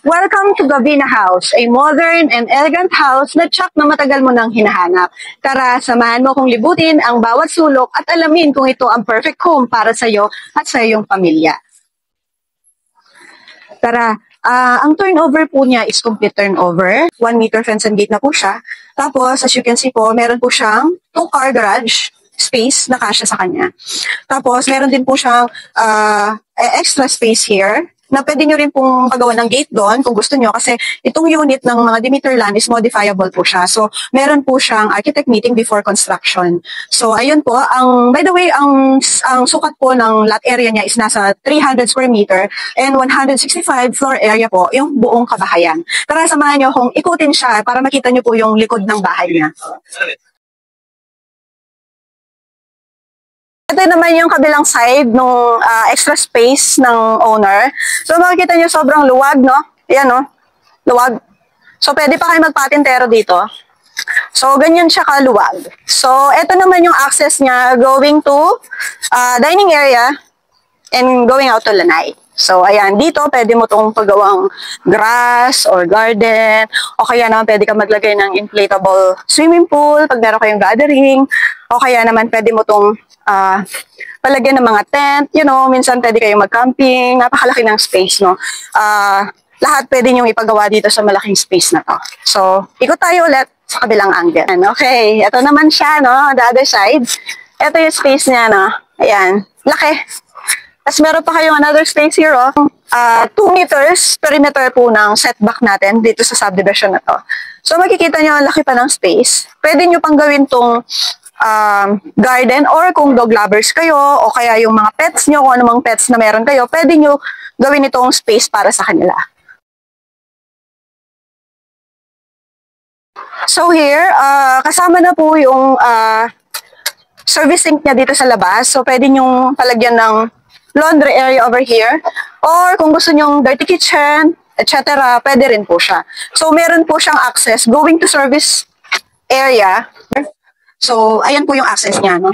Welcome to Gavina House, a modern and elegant house na tsak na matagal mo nang hinahanap. Tara, samahan mo kong libutin ang bawat sulok at alamin kung ito ang perfect home para sa iyo at sa iyong pamilya. Tara, ang turnover po niya is complete turnover. 1 meter fence and gate na po siya. Tapos, as you can see po, meron po siyang 2-car garage space na kasya sa kanya. Tapos, meron din po siyang extra space here na pwede nyo rin pong pagawa ng gate doon kung gusto nyo kasi itong unit ng mga Demeter land is modifiable po siya. So, meron po siyang architect meeting before construction. So, ayun po. By the way, ang sukat po ng lot area niya is nasa 300 square meter and 165 floor area po, yung buong kabahayan. Tara, samahan nyo kung ikutin siya para makita nyo po yung likod ng bahay niya. Ito naman yung kabilang side ng extra space ng owner. So makikita nyo sobrang luwag, no? Ayan, no? Luwag. So pwede pa kayo magpatintero dito. So ganyan siya kaluwag. So ito naman yung access niya going to dining area and going out to lanai. So ayan, dito pwede mo itong paggawang grass or garden o kaya naman pwede ka maglagay ng inflatable swimming pool pag meron kayong gathering o kaya naman pwede mo itong palagyan ng mga tent, you know, minsan pwede kayong mag-camping, napakalaki ng space, no? Lahat pwede nyo ipagawa dito sa malaking space na to. So, ikot tayo ulit sa kabilang angle. Okay, ito naman siya, no? The other side. Ito yung space niya, no? Ayan, laki. Tapos meron pa kayong another space here, oh. 2 meters perimeter po ng setback natin dito sa subdivision na to. So, makikita nyo, ang laki pa ng space. Pwede nyo pang gawin tong garden or kung dog lovers kayo o kaya yung mga pets nyo, kung anumang pets na meron kayo, pwede nyo gawin itong space para sa kanila. So here, kasama na po yung service sink niya dito sa labas. So pwede nyo palagyan ng laundry area over here or kung gusto nyong dirty kitchen, etc. pwede rin po siya. So meron po siyang access going to service area. So, ayan po yung access niya, no?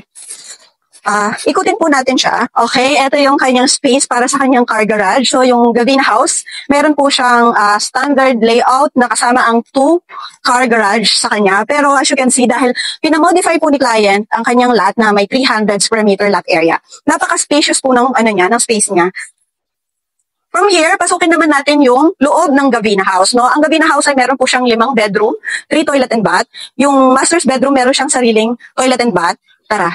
Ikutin po natin siya. Okay, ito yung kanyang space para sa kanyang car garage. So, yung Gavina House, meron po siyang standard layout na kasama ang 2-car garage sa kanya. Pero as you can see, dahil pinamodify po ni client ang kanyang lot na may 300 square meter lot area. Napaka-spacious po ng, ng space niya. From here, pasukin naman natin yung loob ng Gavina House, no? Ang Gavina House ay meron po siyang 5 bedroom, 3 toilet and bath. Yung master's bedroom meron siyang sariling toilet and bath. Tara.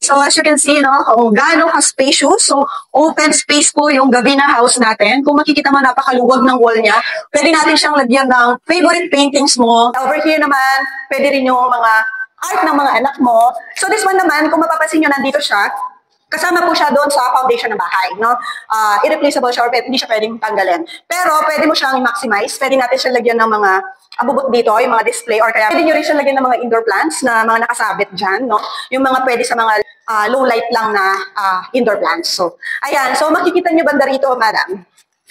So as you can see, no, kung gaano ka-spacious, so open space po yung Gavina House natin. Kung makikita mo, napakaluwag ng wall niya. Pwede natin siyang lagyan ng favorite paintings mo. Over here naman, pwede rin yung mga art ng mga anak mo. So this one naman, kung mapapansin nyo, nandito siya. Kasama po siya doon sa foundation ng bahay, no? Irreplaceable siya or hindi siya pwedeng tanggalin. Pero pwede mo siyang i-maximize. Pwede natin siya lagyan ng mga abubot dito, yung mga display, or kaya pwede nyo rin siya lagyan ng mga indoor plants na mga nakasabit dyan, no? Yung mga pwede sa mga low light lang na indoor plants. So, ayan. So, makikita nyo banda rito, madam.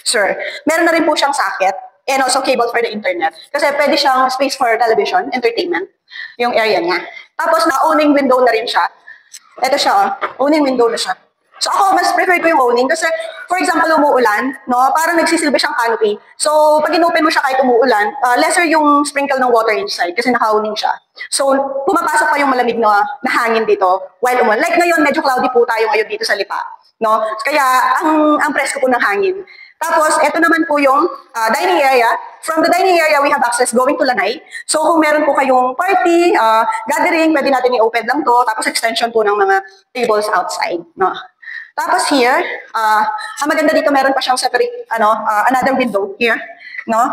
Sir, meron na rin po siyang socket and also cable for the internet. Kasi pwede siyang space for television, entertainment, yung area niya. Tapos, na-owning window na rin siya. Ito siya, oh. Owning window na siya. So ako, mas prefer ko yung owning kasi, for example, umuulan, no? Parang nagsisilbi siyang canopy. So, pag inopen mo siya kahit umuulan, lesser yung sprinkle ng water inside kasi naka-owning siya. So, pumapasok pa yung malamig na hangin dito while umuulan. Like ngayon, medyo cloudy po tayo ngayon dito sa Lipa, no? Kaya, ang presko po ng hangin. Tapos, ito naman po yung dining area. From the dining area, we have access going to lanai. So, kung meron po kayong party, gathering, pwede natin i-open lang to. Tapos, extension po ng mga tables outside. No? Tapos here, ang maganda dito, meron pa siyang separate, another window here. No?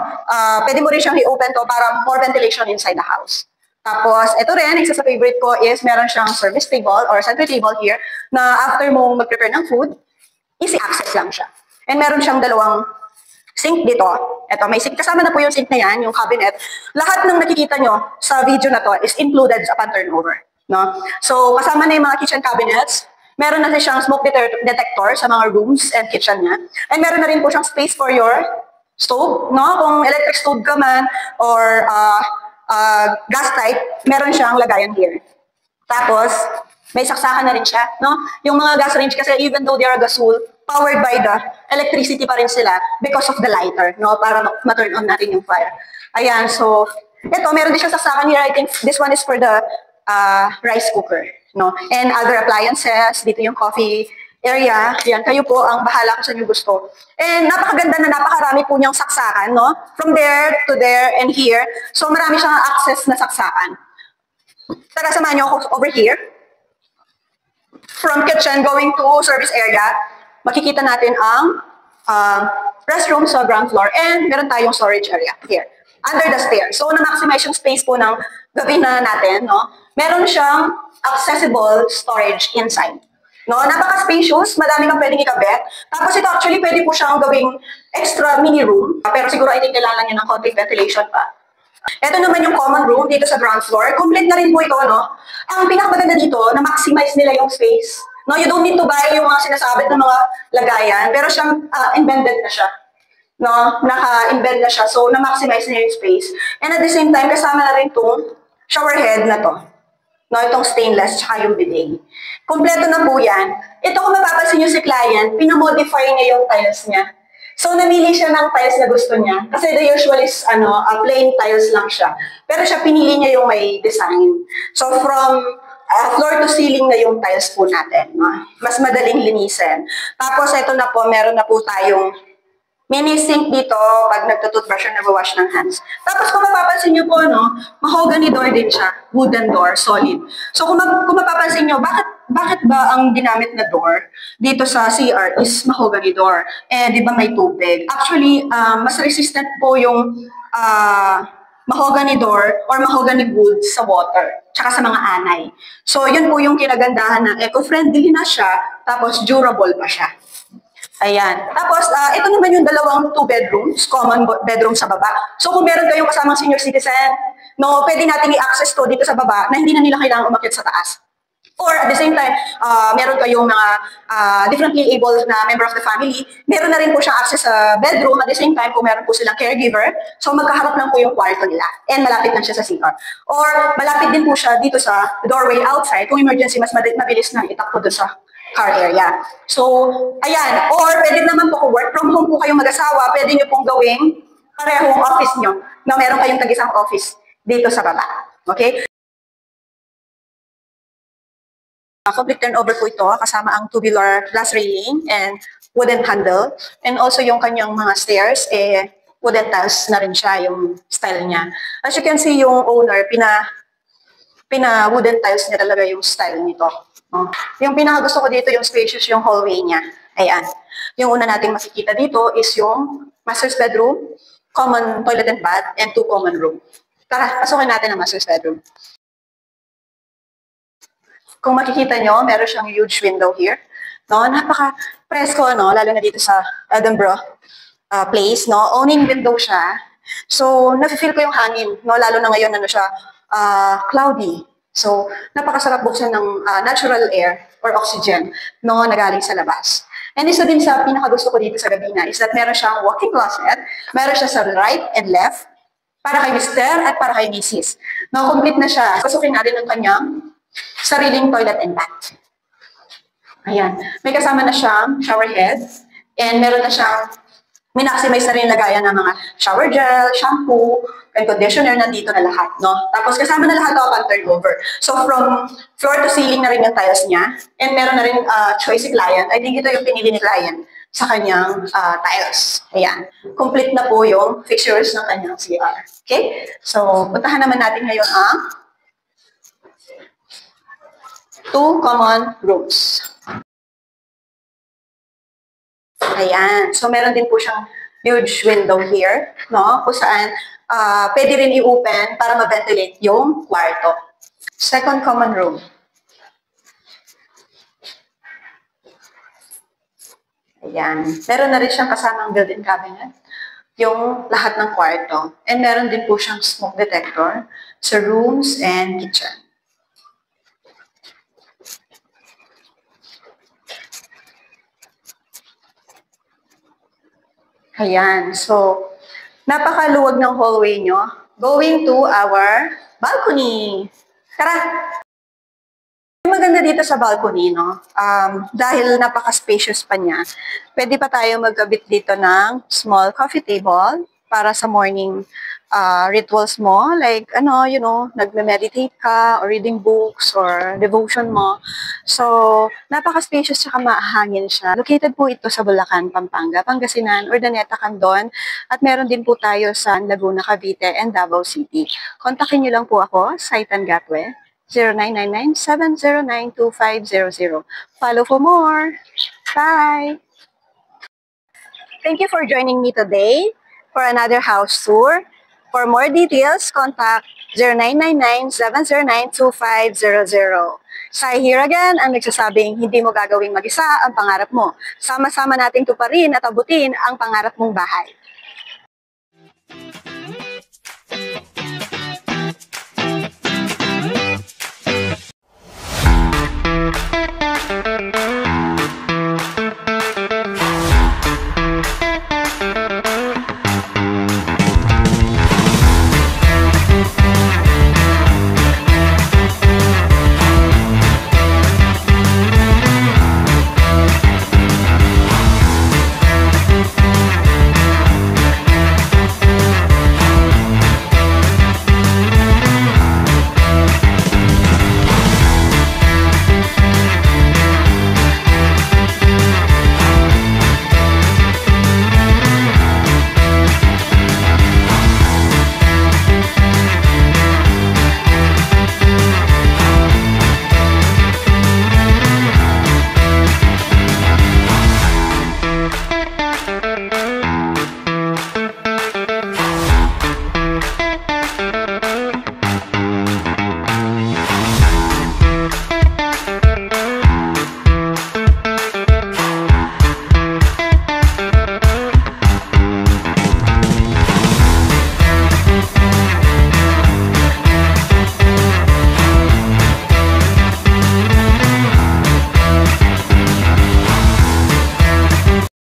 Pwede mo rin siyang i-open to para more ventilation inside the house. Tapos, ito rin, isa sa favorite ko is meron siyang service table or center table here na after mo mag-prepare ng food, easy access lang siya. And meron siyang dalawang sink dito. Ito, may sink. Kasama na po yung sink na yan, yung cabinet. Lahat ng nakikita nyo sa video na to is included upon turnover. No? So, kasama na yung mga kitchen cabinets. Meron na siyang smoke detector sa mga rooms and kitchen niya. And meron na rin po siyang space for your stove. No? Kung electric stove ka man or gas type, meron siyang lagayan here. Tapos, may saksakan na rin siya. No? Yung mga gas range kasi even though they are gasol, powered by the electricity pa rin sila because of the lighter, no? Para ma-turn on natin yung fire. Ayan, so, ito, meron din siya saksakan here. I think this one is for the rice cooker, no? And other appliances, dito yung coffee area. Yan, kayo po ang bahala kung saan nyo gusto. And napakaganda na napakarami po niyang saksakan, no? From there to there and here. So, marami siyang access na saksakan. Tara, samahan niyo ako over here. From kitchen going to service area, makikita natin ang restroom sa ground floor and meron tayong storage area here, under the stairs. So, na-maximize yung space po ng gabina natin, no? Meron siyang accessible storage inside. No, napaka-spacious, madami kang pwedeng ikabit. Tapos ito actually pwede po siyang gawing extra mini room, pero siguro I think kailangan niya ng konting ventilation pa. Ito naman yung common room dito sa ground floor. Complete na rin po ito, no? Ang pinakamaganda dito, na-maximize nila yung space. No, you don't need to buy yung mga sinasabit ng mga lagayan, pero siyang embedded na siya. No, naka-embed na siya, so na-maximize niya yung space. And at the same time, kasama na rin itong shower head na to. No, itong stainless, tsaka yung bidet. Kompleto na po yan. Ito kung mapapansin nyo si client, pinamodify niya yung tiles niya. So, namili siya ng tiles na gusto niya. Kasi the usual is, plain tiles lang siya. Pero siya, pinili niya yung may design. So, from floor to ceiling na yung tiles po natin. Mas madaling linisin. Tapos, ito na po, meron na po tayong mini sink dito pag nagtutoothbrush or nag-wash ng hands. Tapos kung mapapansin nyo po, no, mahogany door din siya. Wooden door, solid. So kung mapapansin nyo, bakit ba ang ginamit na door dito sa CR is mahogany door? Eh, di ba may tubig? Actually, mas resistant po yung mahogany door or mahogany wood sa water, tsaka sa mga anay. So yun po yung kinagandahan na eco-friendly na siya, tapos durable pa siya. Ayan. Tapos, ito naman yung dalawang 2 bedrooms, common bedroom sa baba. So, kung meron kayong kasamang senior citizen, no, pwede natin i-access to dito sa baba na hindi na nila kailangan umakyat sa taas. Or, at the same time, meron kayong mga differently able na member of the family, meron na rin po siyang access sa bedroom. At the same time, kung meron po silang caregiver, so magkaharap lang po yung kwarto nila. And malapit lang siya sa CR. Or, malapit din po siya dito sa doorway outside. Kung emergency, mas mabilis na itakbo doon sa car area. So, ayan. Or, pwede naman po kung work from home po kayong mag-asawa, pwede nyo pong gawing parehong office nyo na meron kayong tag-isang office dito sa baba. Okay? Complete turnover po ito, kasama ang tubular glass railing and wooden handle. And also yung kanyang mga stairs, wooden tiles na rin siya, yung style niya. As you can see, yung owner, wooden tiles niya talaga yung style nito. Yung pinakagusto ko dito, yung spacious yung hallway niya. Ayan. Yung una nating makikita dito is yung master's bedroom, common toilet and bath, and 2 common room. Tara, pasukin natin ang master's bedroom. Kung makikita nyo, meron siyang huge window here. No? Napaka-presko, no? Lalo na dito sa Edinburgh place. No? Owning window siya. So, nafe-feel ko yung hangin. No? Lalo na ngayon, cloudy. So, napakasarap buksan ng natural air or oxygen no, na galing sa labas. And isa din sa pinakagusto ko dito sa gabina is that meron siyang walk-in closet, meron siya sa right and left, para kay Mr. at para kay Mrs. No, complete na siya. Pasukin natin ang kanyang sariling toilet and bath. Ayan. May kasama na siyang shower head, and meron na siyang minaximize na rin lagayan ng mga shower gel, shampoo, and conditioner, nandito na lahat, no? Tapos kasama na lahat ang turnover. So from floor to ceiling na rin yung tiles niya, and meron na rin choice si client. I think ito yung pinili ni client sa kanyang tiles. Ayan. Complete na po yung fixtures ng kanyang CR. Okay? So, puntahan naman natin ngayon ang 2 common rooms. Ayan. So, meron din po siyang huge window here, no? Kung saan pwede rin i-open para ma-ventilate yung kwarto. Second common room. Ayan. Meron na rin siyang kasamang built-in cabinet, yung lahat ng kwarto. And meron din po siyang smoke detector sa rooms and kitchen. Ayan. So, napakaluwag ng hallway nyo. Going to our balcony. Tara! Maganda maganda dito sa balcony, no? Dahil napaka-spacious pa niya, pwede pa tayo magkabit dito ng small coffee table para sa morning rituals mo. Like, nagme-meditate ka or reading books or devotion mo. So, napaka-spacious tsaka maahangin siya. Located po ito sa Bulacan, Pampanga, Pangasinan, Urdaneta, Candon. At meron din po tayo sa Laguna, Cavite, and Davao City. Kontakin niyo lang po ako, Saitan Gatwe. 0999-709-2500. Follow for more. Bye! Thank you for joining me today for another house tour. For more details, contact 0999-709-2500. Sai here again, ang nagsasabing hindi mo gagawing mag-isa ang pangarap mo. Sama-sama nating tuparin at abutin ang pangarap mong bahay.